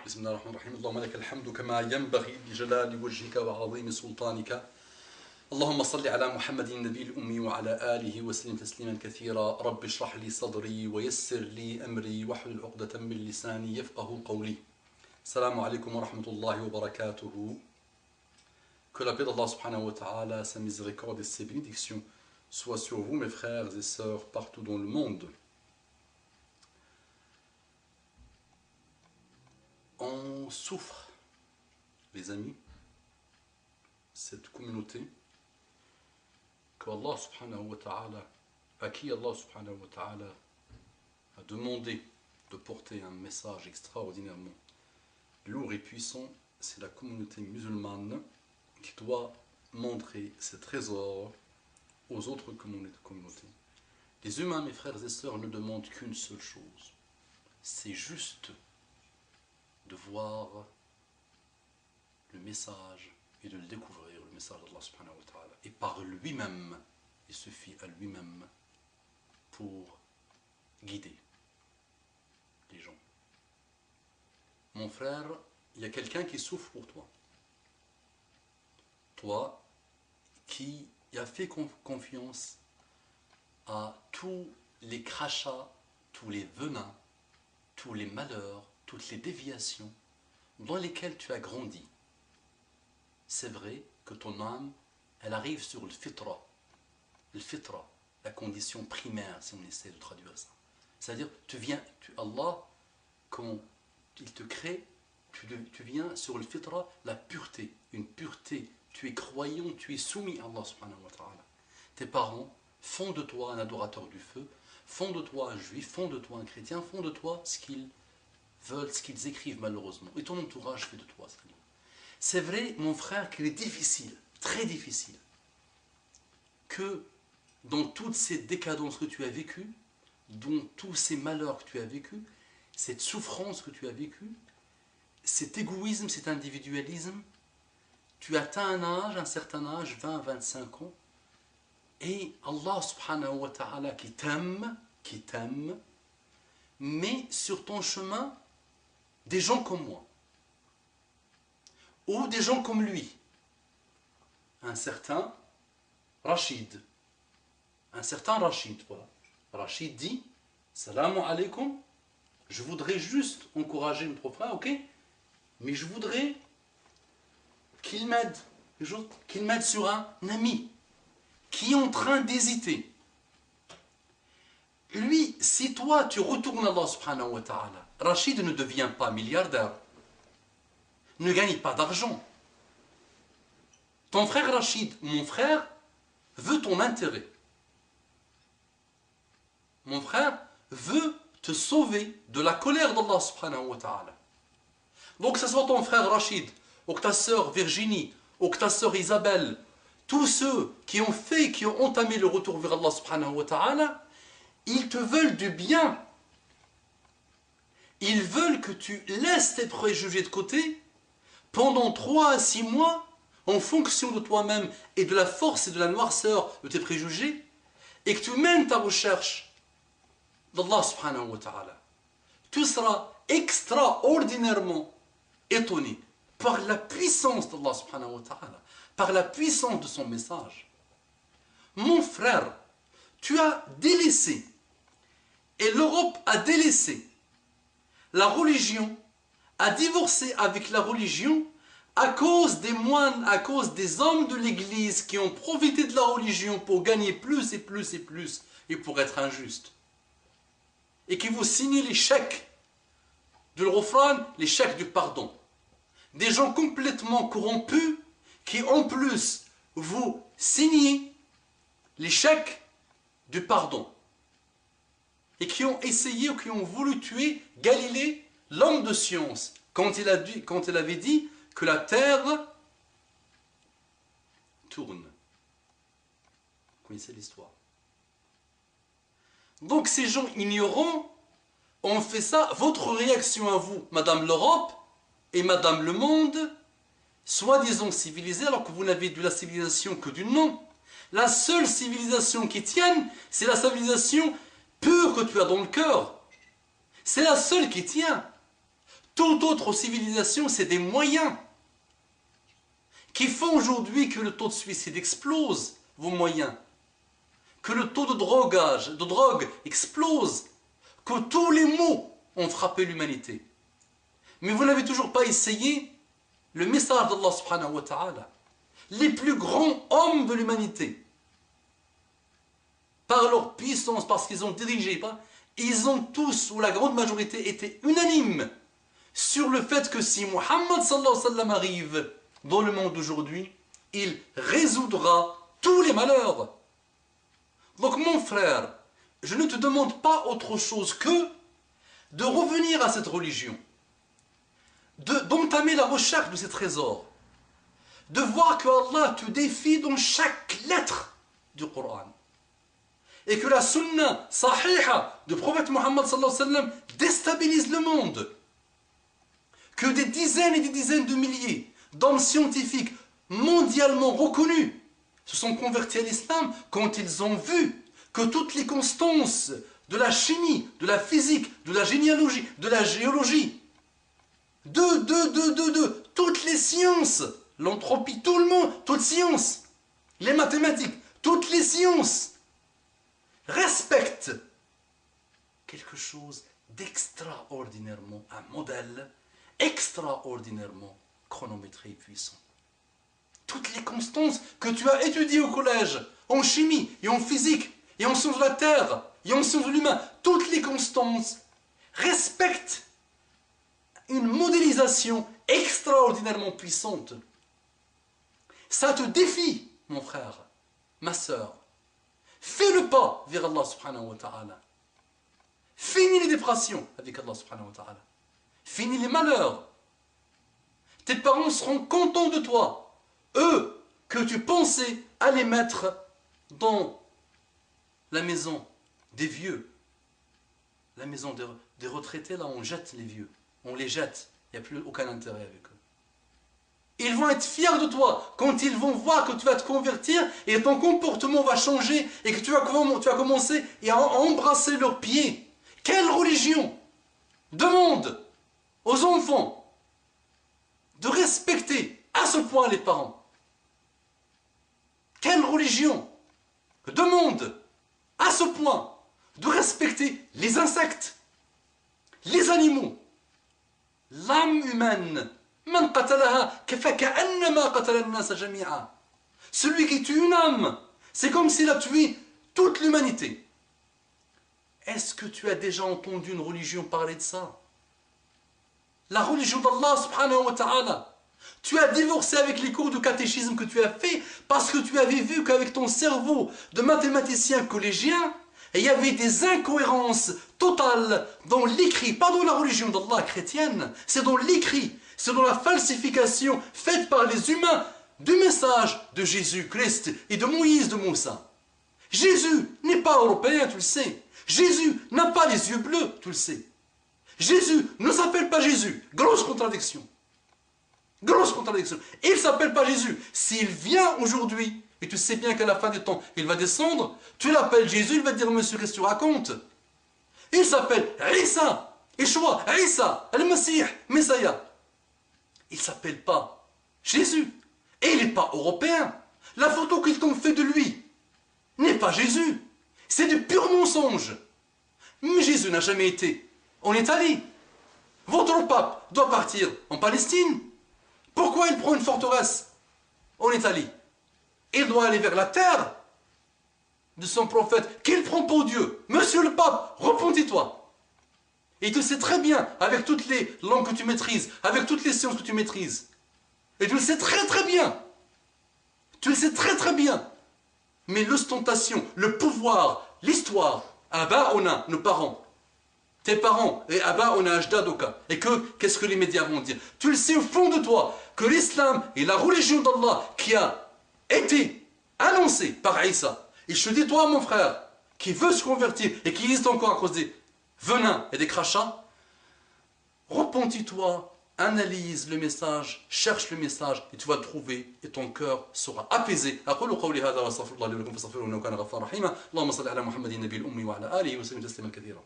بسم الله الرحمن الرحيم. اللهم لك الحمد كما ينبغي لجلال وجهك وعظيم سلطانك. اللهم صل على محمد النبي الأمي وعلى آله وسلم تسليما كثيرا. رب اشرح لي صدري ويسر لي أمري واحلل عقدة من لساني يفقه قولي. السلام عليكم ورحمة الله وبركاته. Que la paix d'Allah subhanahu wa ta'ala, sa miséricorde et ses bénédictions soient sur vous, mes frères et sœurs, partout dans le monde. On souffre, les amis, cette communauté que Allah subhanahu wa ta'ala, à qui Allah subhanahu wa ta'ala a demandé de porter un message extraordinairement lourd et puissant, c'est la communauté musulmane qui doit montrer ses trésors aux autres communautés. Les humains, mes frères et sœurs, ne demandent qu'une seule chose, c'est juste de voir le message et de le découvrir, le message d'Allah subhanahu wa ta'ala. Et par lui-même, il suffit à lui-même pour guider les gens. Mon frère, il y a quelqu'un qui souffre pour toi. Toi qui as fait confiance à tous les crachats, tous les venins, tous les malheurs, toutes les déviations dans lesquelles tu as grandi. C'est vrai que ton âme, elle arrive sur le fitra, la condition primaire, si on essaie de traduire ça. C'est-à-dire, Allah, quand il te crée, tu viens sur le fitra, la pureté, une pureté. Tu es croyant, tu es soumis à Allah subhanahu wa ta'ala. Tes parents font de toi un adorateur du feu, font de toi un juif, font de toi un chrétien, font de toi ce qu'ils veulent, ce qu'ils écrivent malheureusement. Et ton entourage fait de toi ce qu'il veut. C'est vrai, mon frère, qu'il est difficile, très difficile, que dans toutes ces décadences que tu as vécues, dans tous ces malheurs que tu as vécus, cette souffrance que tu as vécue, cet égoïsme, cet individualisme, tu atteins un certain âge, 20, 25 ans, et Allah subhanahu wa ta'ala qui t'aime, met sur ton chemin des gens comme moi, ou des gens comme lui, un certain Rachid, voilà. Rachid dit, Salamu alaikum, je voudrais juste encourager notre frère, ok, mais je voudrais qu'il m'aide sur un ami qui est en train d'hésiter. Lui, si toi tu retournes à Allah subhanahu wa ta'ala, Rachid ne devient pas milliardaire, ne gagne pas d'argent. Ton frère Rachid, mon frère, veut ton intérêt. Mon frère veut te sauver de la colère d'Allah subhanahu wa ta'ala. Donc que ce soit ton frère Rachid, ou que ta sœur Virginie, ou que ta sœur Isabelle, tous ceux qui ont entamé le retour vers Allah subhanahu wa ta'ala, ils te veulent du bien. Ils veulent que tu laisses tes préjugés de côté pendant 3 à 6 mois, en fonction de toi-même et de la force et de la noirceur de tes préjugés, et que tu mènes ta recherche d'Allah subhanahu wa ta'ala. Tu seras extraordinairement étonné par la puissance d'Allah subhanahu wa ta'ala, par la puissance de son message. Mon frère, tu as délaissé, et l'Europe a délaissé la religion, a divorcé avec la religion à cause des moines, à cause des hommes de l'église qui ont profité de la religion pour gagner plus et plus et plus et pour être injustes. Et qui vous signent les chèques de l'Ghufran, les chèques du pardon. Des gens complètement corrompus qui en plus vous signent les chèques du pardon. Et qui ont essayé ou qui ont voulu tuer Galilée, l'homme de science, quand il avait dit que la terre tourne. Vous connaissez l'histoire. Donc ces gens ignorants ont fait ça. Votre réaction à vous, Madame l'Europe et Madame le Monde, soi-disant civilisée, alors que vous n'avez de la civilisation que du nom. La seule civilisation qui tienne, c'est la civilisation pure que tu as dans le cœur. C'est la seule qui tient. Toute autre civilisation, c'est des moyens qui font aujourd'hui que le taux de suicide explose, vos moyens, que le taux de drogue explose, que tous les maux ont frappé l'humanité. Mais vous n'avez toujours pas essayé le message d'Allah subhanahu wa ta'ala. Les plus grands hommes de l'humanité, par leur puissance, parce qu'ils ont dirigé, ils ont tous, ou la grande majorité, été unanimes sur le fait que si Muhammad sallallahu alayhi wa sallam arrive dans le monde d'aujourd'hui, il résoudra tous les malheurs. Donc mon frère, je ne te demande pas autre chose que de revenir à cette religion, d'entamer la recherche de ces trésors, de voir que Allah te défie dans chaque lettre du Coran, et que la sunna sahiha du prophète Muhammad sallallahu alayhi wa sallam déstabilise le monde, que des dizaines et des dizaines de milliers d'hommes scientifiques mondialement reconnus se sont convertis à l'islam quand ils ont vu que toutes les constances de la chimie, de la physique, de la généalogie, de la géologie, toutes les sciences, l'entropie, tout le monde, toutes sciences, les mathématiques, toutes les sciences respectent quelque chose d'extraordinairement, un modèle extraordinairement chronométré et puissant. Toutes les constances que tu as étudiées au collège, en chimie et en physique, et en sciences de la terre, et en sciences de l'humain, toutes les constances respectent une modélisation extraordinairement puissante. Ça te défie, mon frère, ma sœur. Fais le pas vers Allah subhanahu wa ta'ala. Finis les dépressions avec Allah subhanahu wa ta'ala. Finis les malheurs. Tes parents seront contents de toi. Eux, que tu pensais à les mettre dans la maison des vieux. La maison des retraités, là, on jette les vieux. On les jette. Il n'y a plus aucun intérêt avec eux. Ils vont être fiers de toi quand ils vont voir que tu vas te convertir et ton comportement va changer et que tu vas commencer à embrasser leurs pieds. Quelle religion demande aux enfants de respecter à ce point les parents? Quelle religion demande à ce point de respecter les insectes, les animaux, l'âme humaine? Celui qui tue une âme, c'est comme s'il a tué toute l'humanité. Est-ce que tu as déjà entendu une religion parler de ça? La religion d'Allah subhanahu wa ta'ala. Tu as divorcé avec les cours de catéchisme que tu as fait parce que tu avais vu qu'avec ton cerveau de mathématicien collégien, il y avait des incohérences totales dans l'écrit, pas dans la religion d'Allah chrétienne, c'est dans l'écrit. C'est dans la falsification faite par les humains du message de Jésus-Christ et de Moïse de Moussa. Jésus n'est pas européen, tu le sais. Jésus n'a pas les yeux bleus, tu le sais. Jésus ne s'appelle pas Jésus. Grosse contradiction. Grosse contradiction. Il ne s'appelle pas Jésus. S'il vient aujourd'hui, et tu sais bien qu'à la fin du temps, il va descendre, tu l'appelles Jésus, il va te dire, monsieur, qu'est-ce que tu racontes? Il s'appelle Isa, Yeshua, Isa, Al-Masih, Messiah. Il ne s'appelle pas Jésus. Et il n'est pas européen. La photo qu'ils t'ont fait de lui n'est pas Jésus. C'est du pur mensonge. Mais Jésus n'a jamais été en Italie. Votre pape doit partir en Palestine. Pourquoi il prend une forteresse en Italie? Il doit aller vers la terre de son prophète qu'il prend pour Dieu. Monsieur le pape, repentis-toi. Et tu sais très bien, avec toutes les langues que tu maîtrises, avec toutes les sciences que tu maîtrises. Et tu le sais très très bien. Tu le sais très très bien. Mais l'ostentation, le pouvoir, l'histoire, Abba, on a nos parents. Tes parents, et Abba, on a Ajdadoka. Et qu'est-ce que les médias vont dire? Tu le sais au fond de toi, que l'islam est la religion d'Allah qui a été annoncée par Isa. Et je te dis, toi, mon frère, qui veut se convertir et qui existe encore à cause des venins et des crachats, repentis-toi, analyse le message, cherche le message et tu vas le trouver et ton cœur sera apaisé. أقول قولي هذا وأستغفر الله لي ولكم فاستغفروه إنه كان غفارا رحيما. اللهم صل على محمد النبي الأمي وعلى آله وسلم تسليما كثيرا.